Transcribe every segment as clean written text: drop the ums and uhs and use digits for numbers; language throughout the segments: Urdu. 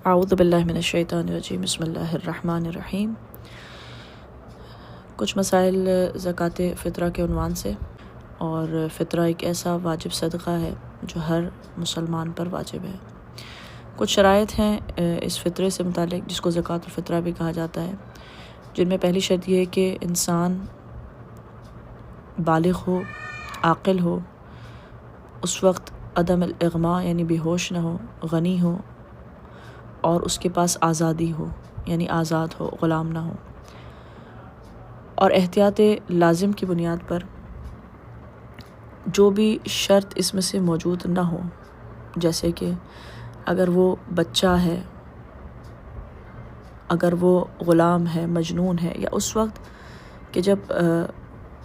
اعوذ باللہ من الشیطان الرجیم بسم اللہ الرحمن الرحیم۔ کچھ مسائل زکوٰۃ فطرہ کے عنوان سے۔ اور فطرہ ایک ایسا واجب صدقہ ہے جو ہر مسلمان پر واجب ہے۔ کچھ شرائط ہیں اس فطرے سے متعلق جس کو زکوٰۃ الفطرہ بھی کہا جاتا ہے، جن میں پہلی شرط یہ ہے کہ انسان بالغ ہو، عاقل ہو، اس وقت عدم الاغماء یعنی بے ہوش نہ ہو، غنی ہو، اور اس کے پاس آزادی ہو یعنی آزاد ہو، غلام نہ ہو۔ اور احتیاط لازم کی بنیاد پر جو بھی شرط اس میں سے موجود نہ ہو، جیسے کہ اگر وہ بچہ ہے، اگر وہ غلام ہے، مجنون ہے، یا اس وقت کہ جب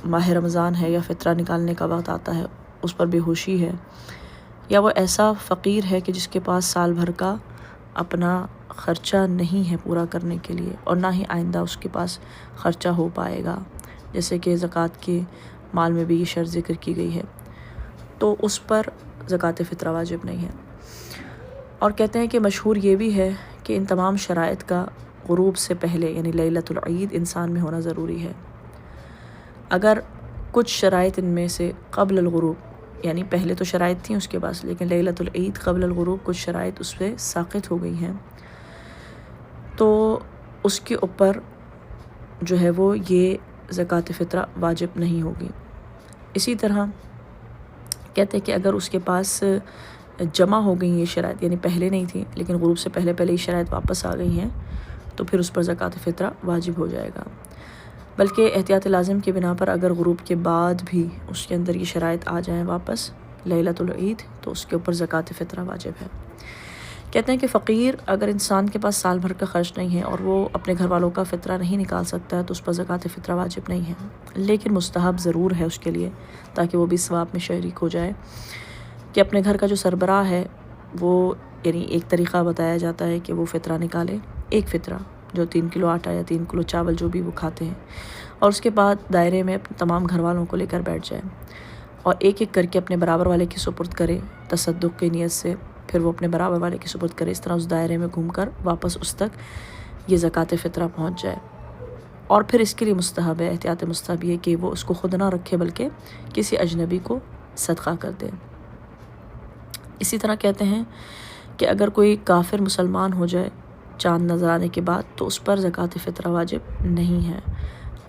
ماہ رمضان ہے یا فطرہ نکالنے کا وقت آتا ہے اس پر بے ہوشی ہے، یا وہ ایسا فقیر ہے کہ جس کے پاس سال بھر کا اپنا خرچہ نہیں ہے پورا کرنے کے لیے، اور نہ ہی آئندہ اس کے پاس خرچہ ہو پائے گا، جیسے کہ زکوٰۃ کے مال میں بھی یہ شرط ذکر کی گئی ہے، تو اس پر زکوٰۃ فطرہ واجب نہیں ہے۔ اور کہتے ہیں کہ مشہور یہ بھی ہے کہ ان تمام شرائط کا غروب سے پہلے یعنی لیلۃ العید انسان میں ہونا ضروری ہے۔ اگر کچھ شرائط ان میں سے قبل الغروب، یعنی پہلے تو شرائط تھیں اس کے پاس، لیکن لیلۃ العید قبل الغروب کچھ شرائط اس پہ ساقط ہو گئی ہیں، تو اس کے اوپر جو ہے وہ یہ زکوٰۃ فطرہ واجب نہیں ہوگی۔ اسی طرح کہتے ہیں کہ اگر اس کے پاس جمع ہو گئی یہ شرائط، یعنی پہلے نہیں تھی لیکن غروب سے پہلے یہ شرائط واپس آ گئی ہیں، تو پھر اس پر زکوٰۃ فطرہ واجب ہو جائے گا۔ بلکہ احتیاط لازم کی بنا پر اگر غروب کے بعد بھی اس کے اندر یہ شرائط آ جائیں واپس لیلۃ العید، تو اس کے اوپر زکوٰۃ فطرہ واجب ہے۔ کہتے ہیں کہ فقیر اگر انسان کے پاس سال بھر کا خرچ نہیں ہے اور وہ اپنے گھر والوں کا فطرہ نہیں نکال سکتا ہے تو اس پر زکوٰۃ فطرہ واجب نہیں ہے، لیکن مستحب ضرور ہے اس کے لیے، تاکہ وہ بھی ثواب میں شریک ہو جائے، کہ اپنے گھر کا جو سربراہ ہے وہ، یعنی ایک طریقہ بتایا جاتا ہے کہ وہ فطرہ نکالے، ایک فطرہ جو 3 کلو آٹا یا 3 کلو چاول جو بھی وہ کھاتے ہیں، اور اس کے بعد دائرے میں اپنے تمام گھر والوں کو لے کر بیٹھ جائے اور ایک ایک کر کے اپنے برابر والے کی سپرد کرے تصدق کی نیت سے، پھر وہ اپنے برابر والے کی سپرد کرے، اس طرح اس دائرے میں گھوم کر واپس اس تک یہ زکوٰۃ فطرہ پہنچ جائے۔ اور پھر اس کے لیے مستحب ہے، احتیاط مستحب یہ کہ وہ اس کو خود نہ رکھے بلکہ کسی اجنبی کو صدقہ کر دے۔ اسی طرح کہتے ہیں کہ اگر کوئی کافر مسلمان ہو جائے چاند نظر آنے کے بعد تو اس پر زکوٰۃ فطرہ واجب نہیں ہے،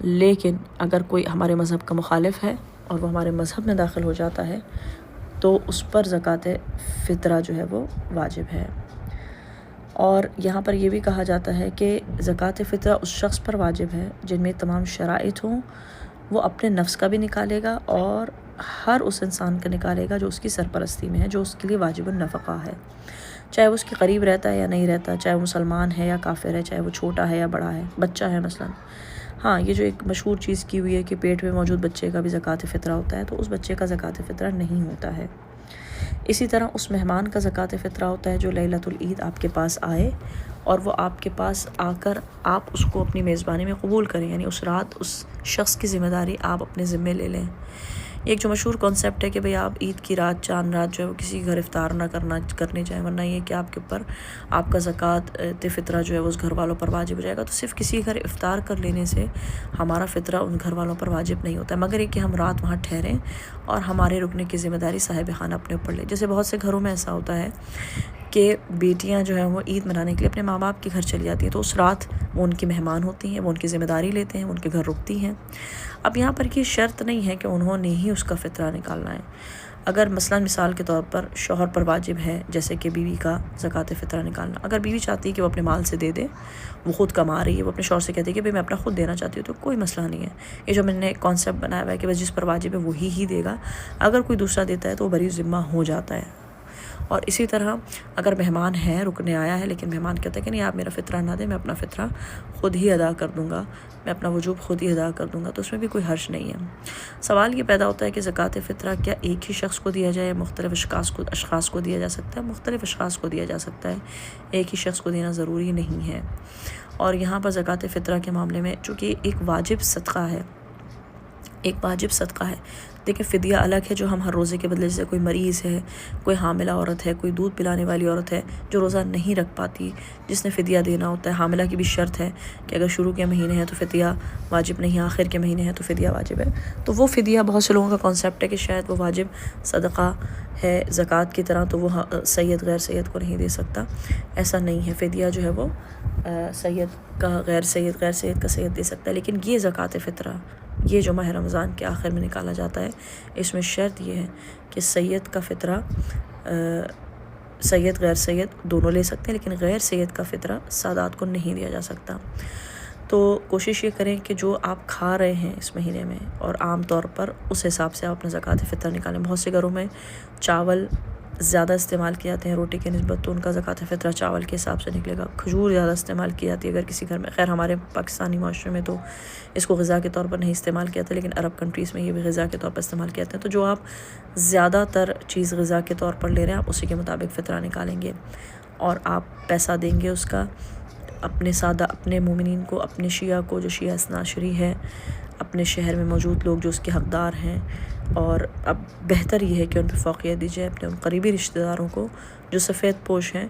لیکن اگر کوئی ہمارے مذہب کا مخالف ہے اور وہ ہمارے مذہب میں داخل ہو جاتا ہے تو اس پر زکوٰۃ فطرہ جو ہے وہ واجب ہے۔ اور یہاں پر یہ بھی کہا جاتا ہے کہ زکوٰۃ فطرہ اس شخص پر واجب ہے جن میں تمام شرائط ہوں، وہ اپنے نفس کا بھی نکالے گا اور ہر اس انسان کا نکالے گا جو اس کی سرپرستی میں ہے، جو اس کے لیے واجب النفقہ ہے، چاہے وہ اس کے قریب رہتا ہے یا نہیں رہتا، چاہے وہ مسلمان ہے یا کافر ہے، چاہے وہ چھوٹا ہے یا بڑا ہے، بچہ ہے مثلا۔ ہاں، یہ جو ایک مشہور چیز کی ہوئی ہے کہ پیٹ میں موجود بچے کا بھی زکوٰۃ فطرہ ہوتا ہے، تو اس بچے کا زکوٰۃ فطرہ نہیں ہوتا ہے۔ اسی طرح اس مہمان کا زکوٰۃ فطرہ ہوتا ہے جو لیلۃ العید آپ کے پاس آئے اور وہ آپ کے پاس آ کر آپ اس کو اپنی میزبانی میں قبول کریں، یعنی اس رات اس شخص کی ذمہ داری آپ اپنے ذمے لے لیں۔ ایک جو مشہور کانسیپٹ ہے کہ بھئی آپ عید کی رات، چاند رات جو ہے وہ کسی گھر افطار نہ کرنے جائیں، ورنہ یہ کہ آپ کے اوپر آپ کا زکوٰۃ فطرہ جو ہے وہ اس گھر والوں پر واجب ہو جائے گا۔ تو صرف کسی گھر افطار کر لینے سے ہمارا فطرہ ان گھر والوں پر واجب نہیں ہوتا ہے، مگر یہ کہ ہم رات وہاں ٹھہریں اور ہمارے رکنے کی ذمہ داری صاحب خانہ اپنے اوپر لے۔ جیسے بہت سے گھروں میں ایسا ہوتا ہے کہ بیٹیاں جو ہیں وہ عید منانے کے لیے اپنے ماں باپ کے گھر چلی جاتی ہیں، تو اس رات وہ ان کی مہمان ہوتی ہیں، وہ ان کی ذمہ داری لیتے ہیں، وہ ان کے گھر رکتی ہیں۔ اب یہاں پر یہ شرط نہیں ہے کہ انہوں نے ہی اس کا فطرہ نکالنا ہے۔ اگر مثال کے طور پر شوہر پر واجب ہے جیسے کہ بیوی کا زکوٰۃ فطرہ نکالنا، اگر بیوی چاہتی ہے کہ وہ اپنے مال سے دے دے، وہ خود کما رہی ہے، وہ اپنے شوہر سے کہتی ہے کہ بھئی میں اپنا خود دینا چاہتی ہوں، تو کوئی مسئلہ نہیں ہے۔ یہ جو میں نے کانسیپٹ بنایا ہوا ہے کہ بس جس پر واجب ہے وہی دے گا، اگر کوئی دوسرا دیتا ہے تو وہ بری ذمہ ہو جاتا ہے۔ اور اسی طرح اگر مہمان ہے، رکنے آیا ہے، لیکن مہمان کہتا ہے کہ نہیں آپ میرا فطرہ نہ دیں، میں اپنا فطرہ خود ہی ادا کر دوں گا، میں اپنا وجوب خود ہی ادا کر دوں گا، تو اس میں بھی کوئی حرج نہیں ہے۔ سوال یہ پیدا ہوتا ہے کہ زکوٰۃ فطرہ کیا ایک ہی شخص کو دیا جائے، مختلف اشخاص کو دیا جا سکتا ہے؟ مختلف اشخاص کو دیا جا سکتا ہے، ایک ہی شخص کو دینا ضروری نہیں ہے۔ اور یہاں پر زکوٰۃ فطرہ کے معاملے میں چونکہ ایک واجب صدقہ ہے، دیکھیں فدیہ الگ ہے جو ہم ہر روزے کے بدلے، جیسے کوئی مریض ہے، کوئی حاملہ عورت ہے، کوئی دودھ پلانے والی عورت ہے جو روزہ نہیں رکھ پاتی، جس نے فدیہ دینا ہوتا ہے۔ حاملہ کی بھی شرط ہے کہ اگر شروع کے مہینے ہیں تو فدیہ واجب نہیں، آخر کے مہینے ہیں تو فدیہ واجب ہے۔ تو وہ فدیہ بہت سے لوگوں کا کانسیپٹ ہے کہ شاید وہ واجب صدقہ ہے زکوٰۃ کی طرح، تو وہ سید غیر سید کو نہیں دے سکتا، ایسا نہیں ہے۔ فدیہ جو ہے وہ سید کا غیر سید، غیر سید کا سید دے سکتا ہے۔ لیکن یہ زکوٰۃ فطرہ، یہ جو ماہ رمضان کے آخر میں نکالا جاتا ہے، اس میں شرط یہ ہے کہ سید کا فطرہ سید غیر سید دونوں لے سکتے ہیں، لیکن غیر سید کا فطرہ سادات کو نہیں دیا جا سکتا۔ تو کوشش یہ کریں کہ جو آپ کھا رہے ہیں اس مہینے میں، اور عام طور پر اس حساب سے آپ اپنا زکوٰۃ فطر نکالیں۔ بہت سے گھروں میں چاول زیادہ استعمال کیے جاتے ہیں روٹی کے نسبت، تو ان کا زکوٰۃ فطرہ چاول کے حساب سے نکلے گا۔ کھجور زیادہ استعمال کی جاتی ہے اگر کسی گھر میں، خیر ہمارے پاکستانی معاشرے میں تو اس کو غذا کے طور پر نہیں استعمال کیا جاتا، لیکن عرب کنٹریز میں یہ بھی غذا کے طور پر استعمال کیا جاتا ہے۔ تو جو آپ زیادہ تر چیز غذا کے طور پر لے رہے ہیں، آپ اسی کے مطابق فطرہ نکالیں گے، اور آپ پیسہ دیں گے اس کا اپنے مومنین کو، اپنے شیعہ کو جو شیعہ اثنا عشری ہے، اپنے شہر میں موجود لوگ جو اس کے حقدار ہیں۔ اور اب بہتر یہ ہے کہ ان پہ فوقیت دی جائے، اپنے ان قریبی رشتہ داروں کو جو سفید پوش ہیں۔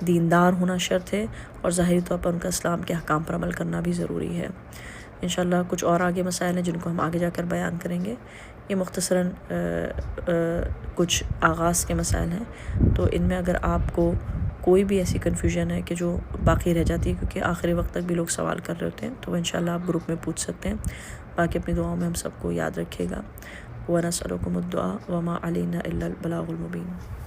دیندار ہونا شرط ہے، اور ظاہری طور پر ان کا اسلام کے احکام پر عمل کرنا بھی ضروری ہے۔ انشاءاللہ کچھ اور آگے مسائل ہیں جن کو ہم آگے جا کر بیان کریں گے۔ یہ مختصراً کچھ آغاز کے مسائل ہیں، تو ان میں اگر آپ کو کوئی بھی ایسی کنفیوژن ہے کہ جو باقی رہ جاتی ہے، کیونکہ آخری وقت تک بھی لوگ سوال کر رہے ہوتے ہیں، تو انشاءاللہ آپ گروپ میں پوچھ سکتے ہیں۔ باقی اپنی دعاؤں میں ہم سب کو یاد رکھیے گا۔ وَنَسْأَلُكُمُ الدُّعَاءَ وَمَا عَلَيْنَا إِلَّا الْبَلَاغُ الْمُبِينُ۔